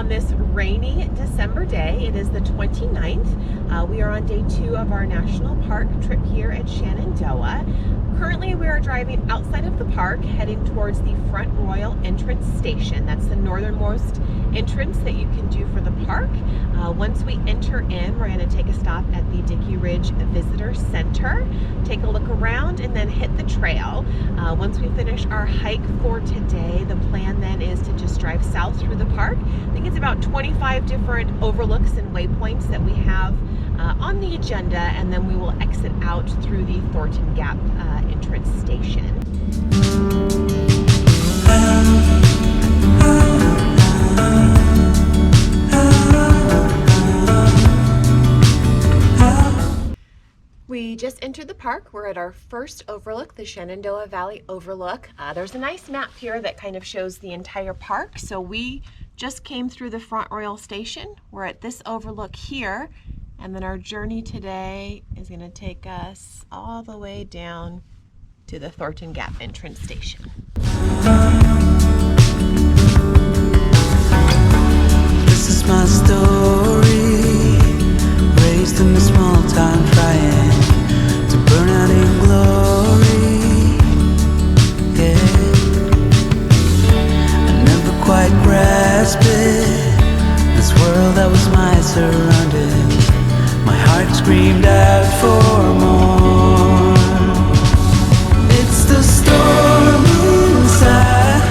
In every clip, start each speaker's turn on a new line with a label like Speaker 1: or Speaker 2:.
Speaker 1: on this rainy December day. It is the 29th. We are on day 2 of our national park trip here at Shenandoah. Currently we are driving outside of the park heading towards the Front Royal entrance station. That's the northernmost entrance that you can do for the park. Once we enter in, we're going to take a stop at the Dickey Visitor Center, take a look around, and then hit the trail. Once we finish our hike for today, the plan then is to just drive south through the park. I think it's about 25 different overlooks and waypoints that we have on the agenda, and then we will exit out through the Thornton Gap entrance station. We just entered the park. We're at our first overlook, the Shenandoah Valley Overlook. There's a nice map here that kind of shows the entire park. So we just came through the Front Royal station. We're at this overlook here, and then our journey today is going to take us all the way down to the Thornton Gap entrance station.
Speaker 2: This is my story, raised in a small town trying to burn out in glory. Yeah, I never quite grasped it, this world that was my surroundings. My heart screamed out for more. It's the storm inside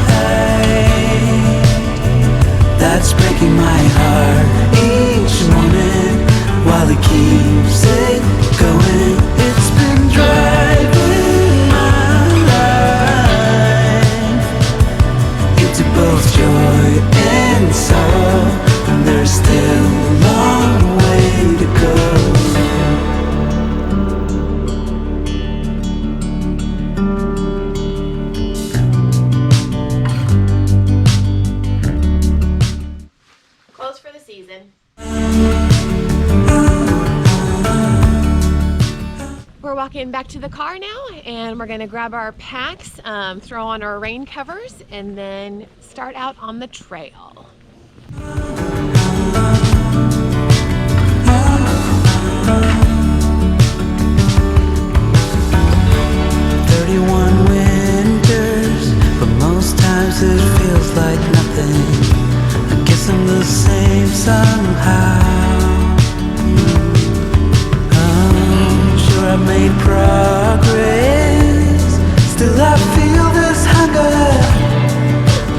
Speaker 2: that's breaking my heart each morning while it keeps it going. It's been driving my life into both joy and sorrow, and there's still a long way to go.
Speaker 1: Closed for the season. We're walking back to the car now, and we're gonna grab our packs, throw on our rain covers, and then start out on the trail.
Speaker 2: It feels like nothing. I guess I'm the same somehow. Sure I've made progress, still I feel this hunger,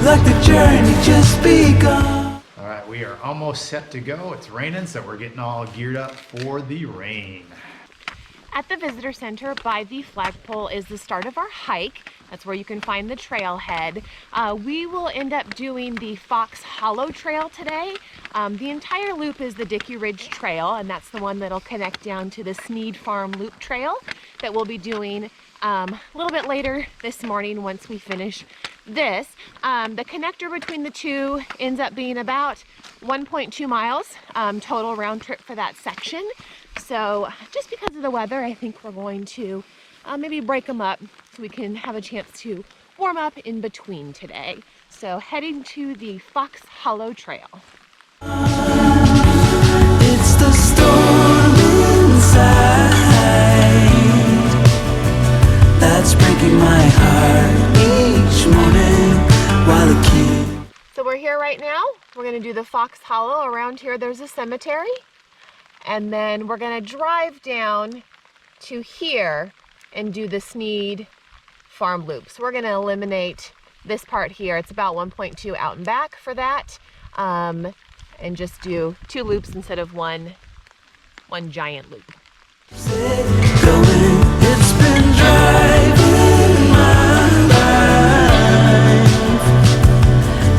Speaker 2: like the journey just begun.
Speaker 3: All right, we are almost set to go. It's raining, so we're getting all geared up for the rain.
Speaker 1: At the visitor center by the flagpole is the start of our hike. That's where you can find the trailhead. We will end up doing the Fox Hollow Trail today. The entire loop is the Dickey Ridge Trail, and that's the one that'll connect down to the Sneed Farm Loop Trail that we'll be doing a little bit later this morning once we finish this. The connector between the two ends up being about 1.2 miles total round trip for that section. So just because of the weather, I think we're going to maybe break them up so we can have a chance to warm up in between today. So heading to the Fox Hollow Trail.
Speaker 2: It's the storm inside that's breaking my heart each morning while it keeps.
Speaker 1: So we're here right now. We're going to do the Fox Hollow. Around here there's a cemetery, and then we're going to drive down to here and do the Snead Farm Loop. So we're going to eliminate this part here. It's about 1.2 out and back for that, and just do 2 loops instead of one giant loop.
Speaker 2: It's been driving my life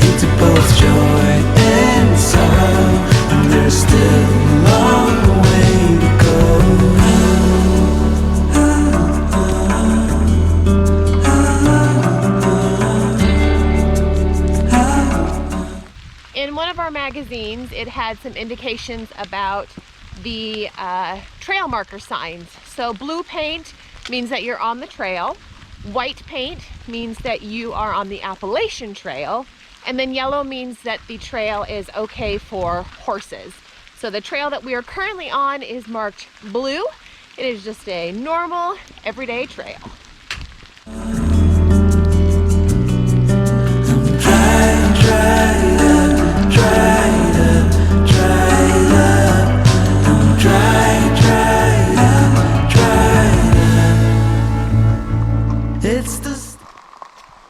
Speaker 2: into both joy and sorrow, and there's still a long way to go.
Speaker 1: In one of our magazines, it had some indications about the trail marker signs. So blue paint means that you're on the trail, white paint means that you are on the Appalachian Trail, And then yellow means that the trail is okay for horses. So the trail that we are currently on is marked blue. It is just a normal, everyday trail.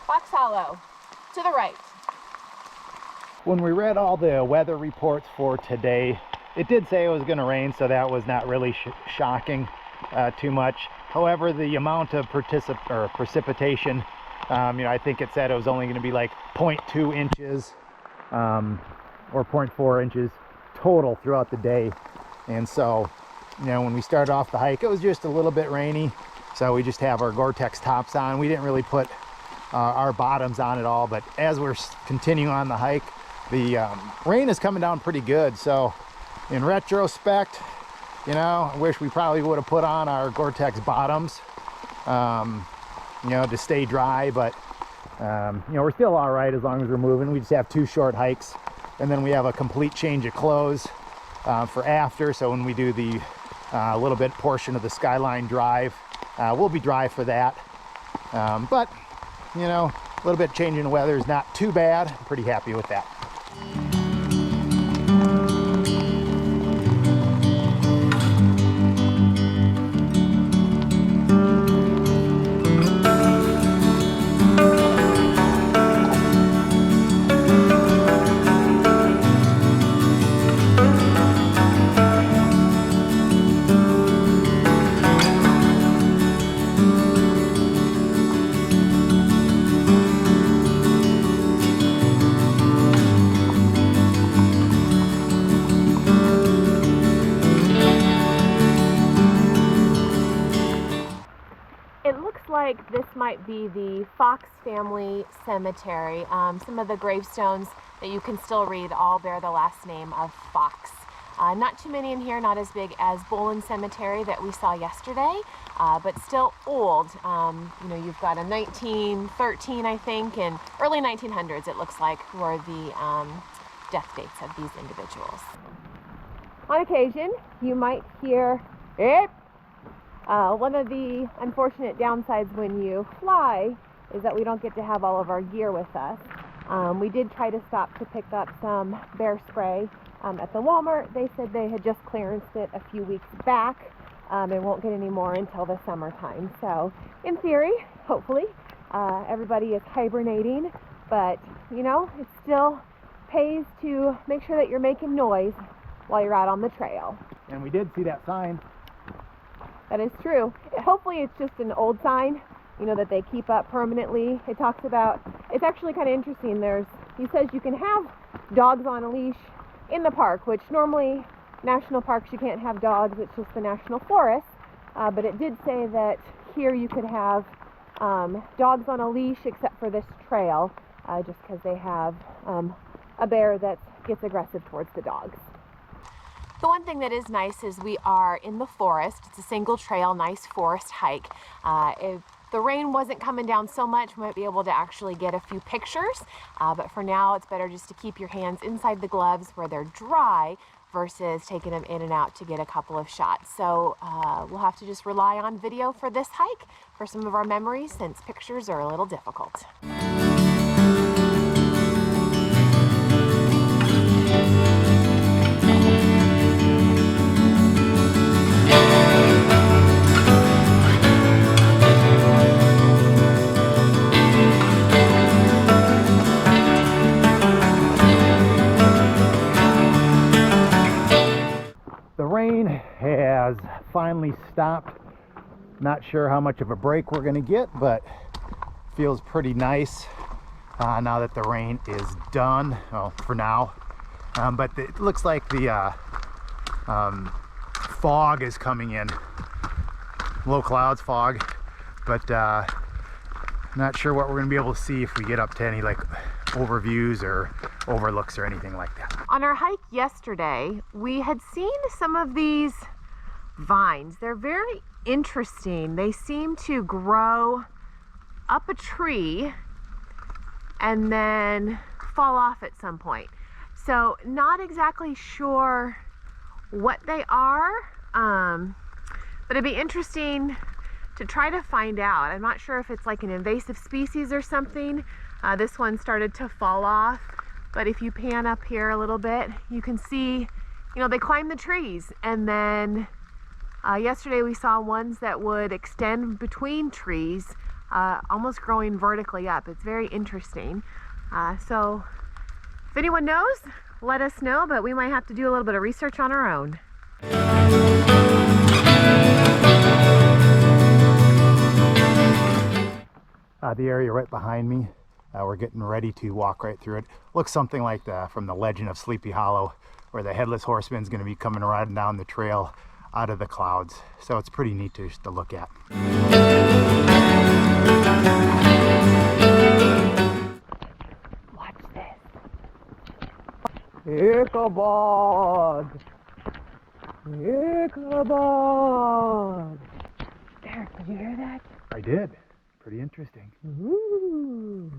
Speaker 1: Fox Hollow, to the right.
Speaker 3: When we read all the weather reports for today, it did say it was going to rain, so that was not really shocking too much. However, the amount of precipitation, I think it said it was only going to be like 0.2 inches or 0.4 inches total throughout the day. And so, when we started off the hike, it was just a little bit rainy. So we just have our Gore-Tex tops on. We didn't really put our bottoms on at all, but as we're continuing on the hike, the rain is coming down pretty good. So in retrospect, I wish we probably would have put on our Gore-Tex bottoms, to stay dry, but we're still all right as long as we're moving. We just have 2 short hikes, and then we have a complete change of clothes for after. So when we do the little bit portion of the Skyline Drive, we'll be dry for that. But a little bit changing the weather is not too bad. I'm pretty happy with that.
Speaker 1: Like this might be the Fox family cemetery. Some of the gravestones that you can still read all bear the last name of Fox. Not too many in here, not as big as Bolin Cemetery that we saw yesterday, but still old. You've got a 1913, I think, and early 1900s it looks like were the death dates of these individuals. On occasion, you might hear "Eep." One of the unfortunate downsides when you fly is that we don't get to have all of our gear with us. We did try to stop to pick up some bear spray at the Walmart. They said they had just clearanced it a few weeks back and won't get any more until the summertime. So in theory, hopefully, everybody is hibernating, but it still pays to make sure that you're making noise while you're out on the trail.
Speaker 3: And we did see that sign.
Speaker 1: That is true. Hopefully it's just an old sign, that they keep up permanently. It talks about, it's actually kind of interesting. He says you can have dogs on a leash in the park, which normally national parks you can't have dogs, it's just the national forest. But it did say that here you could have dogs on a leash except for this trail, just because they have a bear that gets aggressive towards the dogs. The one thing that is nice is we are in the forest. It's a single trail, nice forest hike. If the rain wasn't coming down so much, we might be able to actually get a few pictures. But for now, it's better just to keep your hands inside the gloves where they're dry versus taking them in and out to get a couple of shots. So we'll have to just rely on video for this hike for some of our memories, since pictures are a little difficult.
Speaker 3: Has finally stopped. Not sure how much of a break we're going to get, but feels pretty nice now that the rain is done. Well, for now, but it looks like the fog is coming in. Low clouds, fog, but not sure what we're going to be able to see if we get up to any like overviews or overlooks or anything like that.
Speaker 1: On our hike yesterday, we had seen some of these vines. They're very interesting. They seem to grow up a tree and then fall off at some point. So not exactly sure what they are, but it'd be interesting to try to find out. I'm not sure if it's like an invasive species or something. This one started to fall off, but if you pan up here a little bit, you can see, you know, they climb the trees. And then yesterday we saw ones that would extend between trees, almost growing vertically up. It's very interesting. So if anyone knows, let us know, but we might have to do a little bit of research on our own.
Speaker 3: The area right behind me, we're getting ready to walk right through it. Looks something like from the legend of Sleepy Hollow, where the Headless Horseman's going to be coming riding down the trail out of the clouds. So it's pretty neat to look at.
Speaker 1: Watch this.
Speaker 4: Ichabod! Ichabod!
Speaker 1: Eric, did you hear that?
Speaker 3: I did. Pretty interesting.
Speaker 1: Ooh.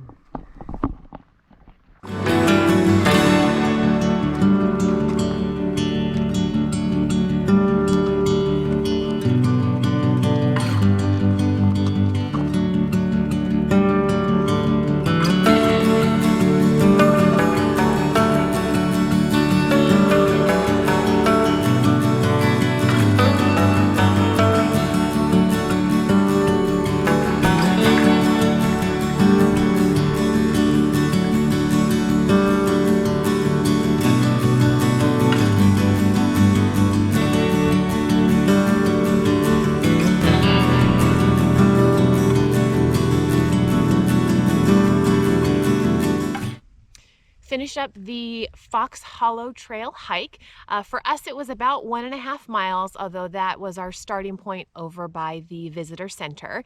Speaker 1: Finished up the Fox Hollow Trail hike. For us, it was about 1.5 miles, although that was our starting point over by the visitor center.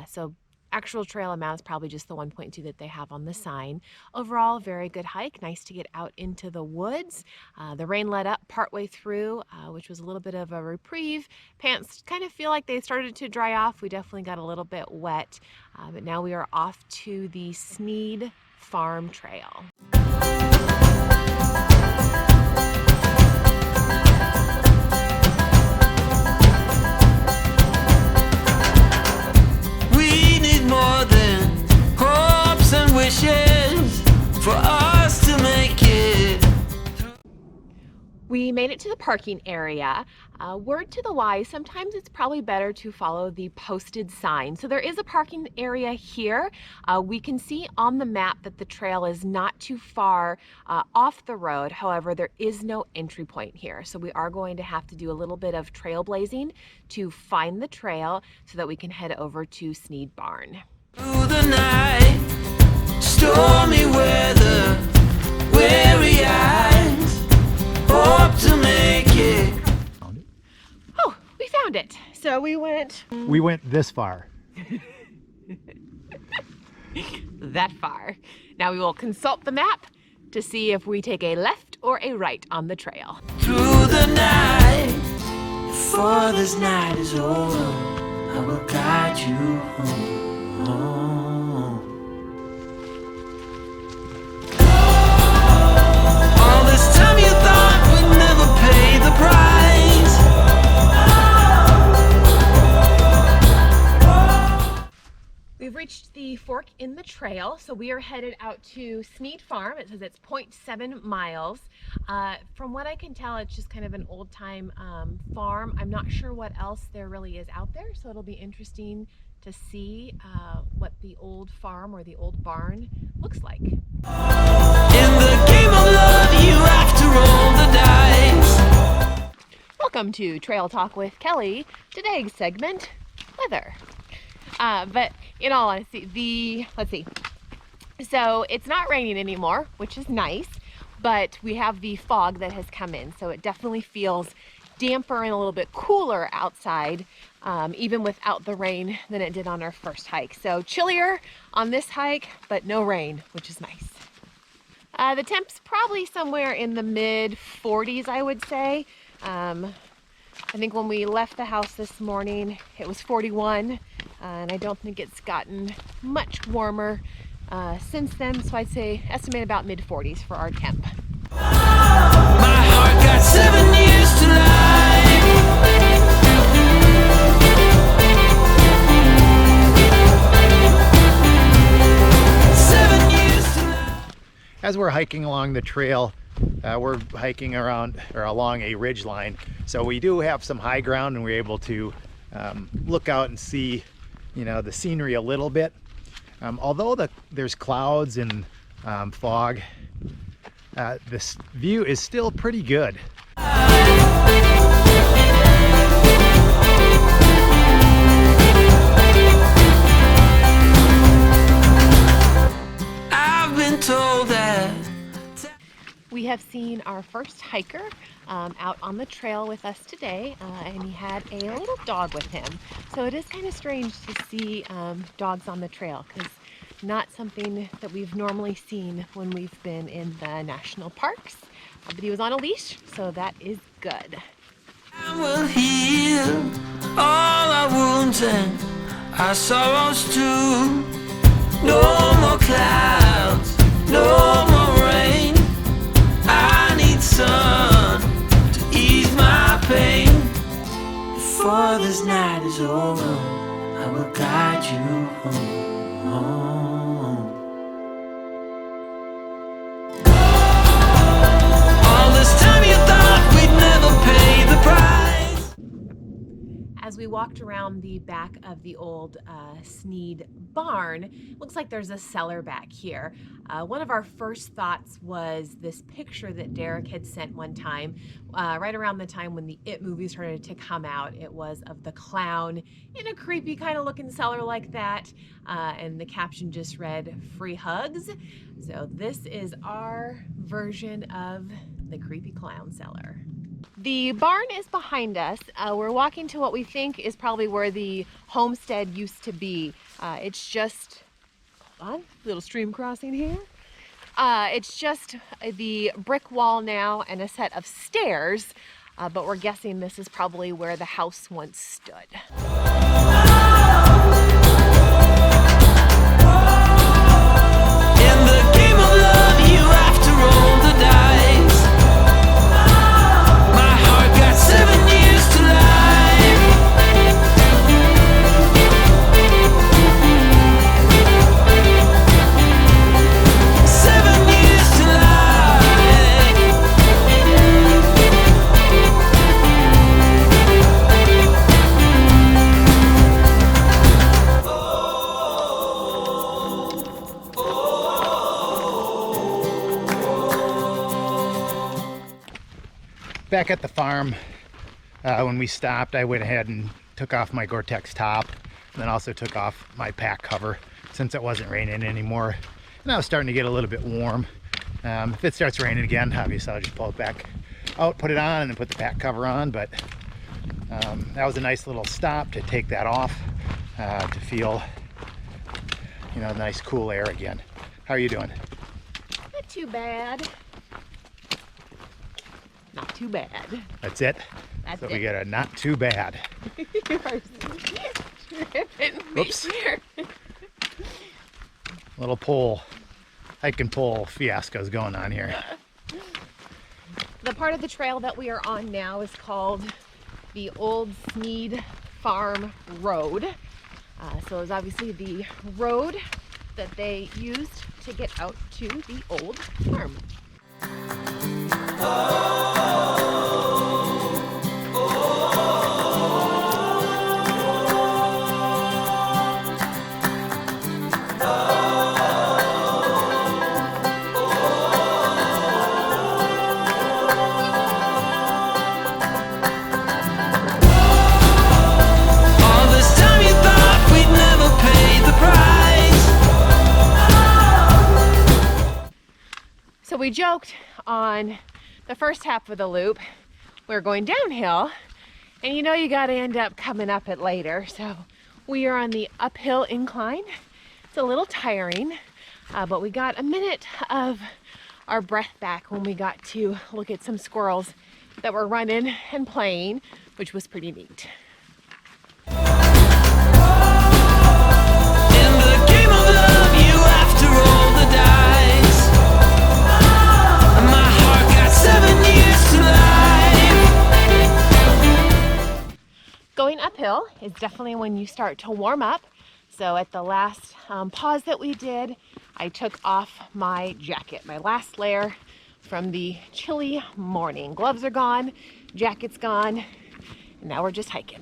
Speaker 1: So actual trail amount is probably just the 1.2 that they have on the sign. Overall, very good hike. Nice to get out into the woods. The rain let up partway through, which was a little bit of a reprieve. Pants kind of feel like they started to dry off. We definitely got a little bit wet, but now we are off to the Sneed Farm Trail.
Speaker 2: We need more than hopes and wishes for us to make it.
Speaker 1: We made it to the parking area. Word to the wise, sometimes it's probably better to follow the posted sign. So there is a parking area here. We can see on the map that the trail is not too far off the road. However, there is no entry point here. So we are going to have to do a little bit of trailblazing to find the trail so that we can head over to Sneed Barn.
Speaker 2: Through the night, stormy weather, weary eyes, hope to make it.
Speaker 1: Oh, we found it. So we went
Speaker 3: this far.
Speaker 1: that far. Now we will consult the map to see if we take a left or a right on the trail.
Speaker 2: Through the night, before this night is over, I will guide you home. All this time you thought we'd never pay the price.
Speaker 1: We've reached the fork in the trail, so we are headed out to Snead Farm. It says it's 0.7 miles. From what I can tell, it's just kind of an old-time farm. I'm not sure what else there really is out there, so it'll be interesting to see what the old farm or the old barn looks like.
Speaker 2: In the game of love, you have to roll the dice.
Speaker 1: Welcome to Trail Talk with Kelly. Today's segment, weather. But in all honesty, let's see. So it's not raining anymore, which is nice, but we have the fog that has come in. So it definitely feels damper and a little bit cooler outside, even without the rain than it did on our first hike. So chillier on this hike, but no rain, which is nice. The temp's probably somewhere in the mid 40s, I would say. I think when we left the house this morning, it was 41, and I don't think it's gotten much warmer since then, so I'd say estimate about mid-40s for our temp.
Speaker 2: My heart got 7 years to life.
Speaker 3: As we're hiking along the trail, we're hiking around or along a ridge line, so we do have some high ground and we're able to look out and see, you know, the scenery a little bit. Although there's clouds and fog, this view is still pretty good.
Speaker 2: I've been told that.
Speaker 1: We have seen our first hiker out on the trail with us today, and he had a little dog with him. So it is kind of strange to see dogs on the trail, because not something that we've normally seen when we've been in the national parks. But he was on a leash, so that is good.
Speaker 2: I will heal all our wounds and our sorrows too. No more clouds, no more rain. I need sun to ease my pain. Before this night is over, I will guide you home. All this time you thought we'd never pay the price.
Speaker 1: As we walked around the back of the old Sneed Barn, looks like there's a cellar back here. One of our first thoughts was this picture that Derek had sent one time, right around the time when the It movie started to come out. It was of the clown in a creepy kind of looking cellar like that, and the caption just read, "Free hugs." So this is our version of the creepy clown cellar. The barn is behind us. We're walking to what we think is probably where the homestead used to be. It's just, hold on, little stream crossing here. It's just the brick wall now and a set of stairs, but we're guessing this is probably where the house once stood.
Speaker 2: In the game of love, you have to roll the dice. My heart got 7 years to life. 7 years to life.
Speaker 3: Back at the farm, when we stopped, I went ahead and took off my Gore-Tex top, and then also took off my pack cover since it wasn't raining anymore. And I was starting to get a little bit warm. If it starts raining again, obviously I'll just pull it back out, put it on, and then put the pack cover on. But that was a nice little stop to take that off, to feel, you know, nice cool air again. How are you doing?
Speaker 1: Not too bad. Not too bad.
Speaker 3: That's it?
Speaker 1: That's
Speaker 3: so
Speaker 1: it.
Speaker 3: we got a not too bad.
Speaker 1: You are tripping me.
Speaker 3: Oops. Little pole, hike and pole fiasco's going on here.
Speaker 1: The part of the trail that we are on now is called the Old Sneed Farm Road. So it's obviously the road that they used to get out to the old farm.
Speaker 2: All this time you thought we'd never pay the price.
Speaker 1: So we joked on the first half of the loop, we're going downhill, and you know you got to end up coming up it later. So we are on the uphill incline. It's a little tiring, but we got a minute of our breath back when we got to look at some squirrels that were running and playing, which was pretty neat.
Speaker 2: In the game of love, you have to
Speaker 1: Going uphill is definitely when you start to warm up. So at the last pause that we did, I took off my jacket, my last layer from the chilly morning. Gloves are gone, jacket's gone, and now we're just hiking.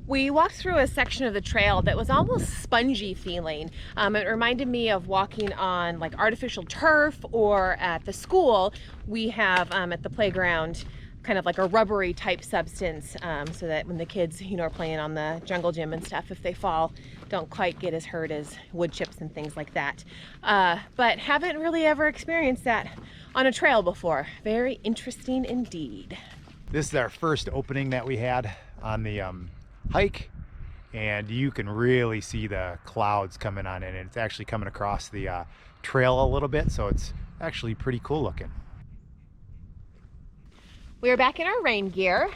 Speaker 1: We walked through a section of the trail that was almost spongy feeling. It reminded me of walking on like artificial turf, or at the school we have at the playground kind of like a rubbery type substance, so that when the kids, you know, are playing on the jungle gym and stuff, if they fall, don't quite get as hurt as wood chips and things like that. But haven't really ever experienced that on a trail before. Very interesting indeed.
Speaker 3: This is our first opening that we had on the hike, and you can really see the clouds coming on in, and it's actually coming across the trail a little bit, so it's actually pretty cool looking.
Speaker 1: We are back in our rain gear.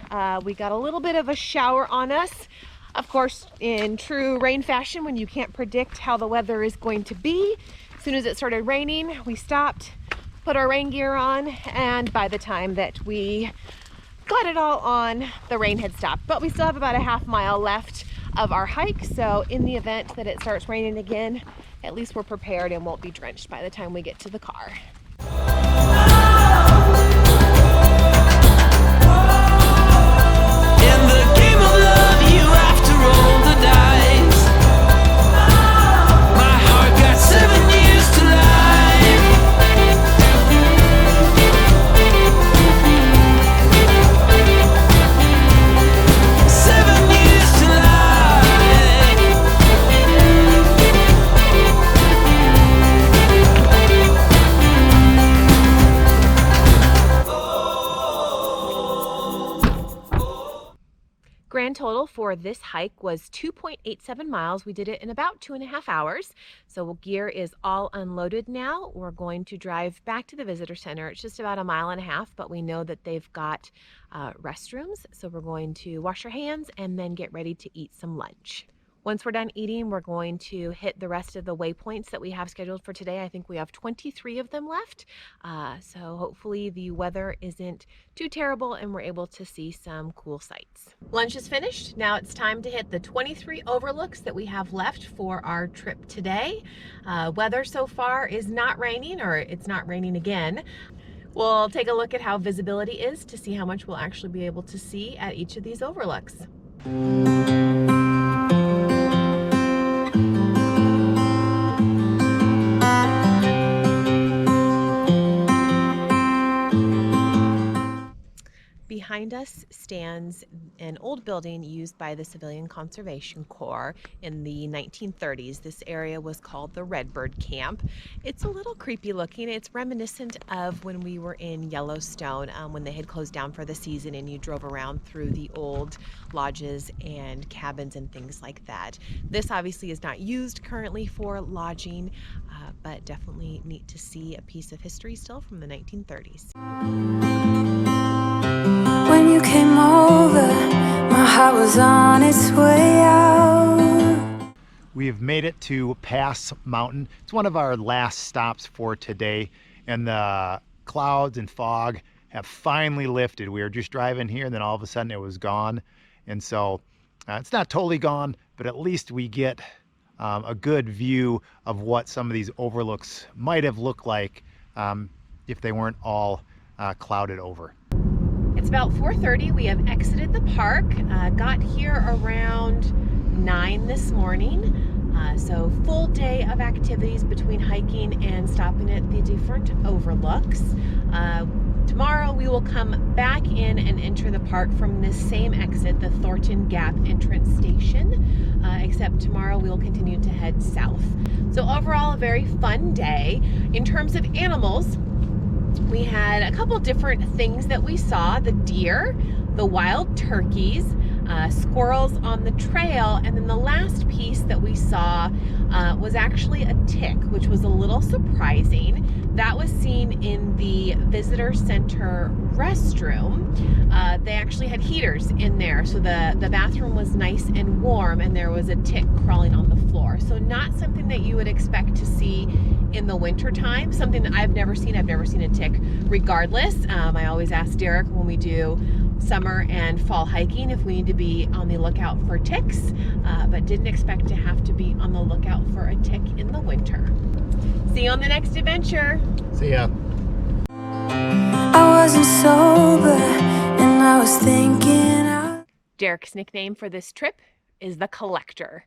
Speaker 1: We got a little bit of a shower on us. Of course, in true rain fashion, when you can't predict how the weather is going to be, as soon as it started raining, we stopped, put our rain gear on, and by the time that we got it all on, the rain had stopped. But we still have about a half mile left of our hike, so in the event that it starts raining again, at least we're prepared and won't be drenched by the time we get to the car. Grand total for this hike was 2.87 miles. We did it in about 2.5 hours. So gear is all unloaded now. We're going to drive back to the visitor center. It's just about 1.5 miles, but we know that they've got restrooms. So we're going to wash our hands and then get ready to eat some lunch. Once we're done eating, we're going to hit the rest of the waypoints that we have scheduled for today. I think we have 23 of them left. So hopefully the weather isn't too terrible and we're able to see some cool sights. Lunch is finished. Now it's time to hit the 23 overlooks that we have left for our trip today. Weather so far is not raining, or it's not raining again. We'll take a look at how visibility is to see how much we'll actually be able to see at each of these overlooks. Behind us stands an old building used by the Civilian Conservation Corps in the 1930s. This area was called the Redbird Camp. It's a little creepy looking. It's reminiscent of when we were in Yellowstone, when they had closed down for the season and you drove around through the old lodges and cabins and things like that. This obviously is not used currently for lodging, but definitely neat to see a piece of history still from the 1930s.
Speaker 2: When you came over, my heart was on its way out.
Speaker 3: We have made it to Pass Mountain. It's one of our last stops for today, and the clouds and fog have finally lifted. We were just driving here and then all of a sudden it was gone. And so it's not totally gone, but at least we get a good view of what some of these overlooks might have looked like if they weren't all clouded over.
Speaker 1: It's about 4:30. We have exited the park, got here around 9 this morning. So full day of activities between hiking and stopping at the different overlooks. Tomorrow we will come back in and enter the park from this same exit, the Thornton Gap entrance station, except tomorrow we will continue to head south. So overall, a very fun day. In terms of animals, we had a couple different things that we saw: the deer, the wild turkeys, squirrels on the trail, and then the last piece that we saw was actually a tick, which was a little surprising. That was seen in the visitor center restroom. They actually had heaters in there, so the bathroom was nice and warm, and there was a tick crawling on the floor. So not something that you would expect to see in the winter time, something that I've never seen. I've never seen a tick regardless. I always ask Derek when we do summer and fall hiking if we need to be on the lookout for ticks, but didn't expect to have to be on the lookout for a tick in the winter. See you on the next adventure.
Speaker 3: See ya.
Speaker 2: I wasn't sober and I was thinking out.
Speaker 1: Derek's nickname for this trip is the Collector.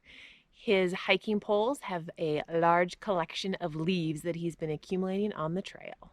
Speaker 1: His hiking poles have a large collection of leaves that he's been accumulating on the trail.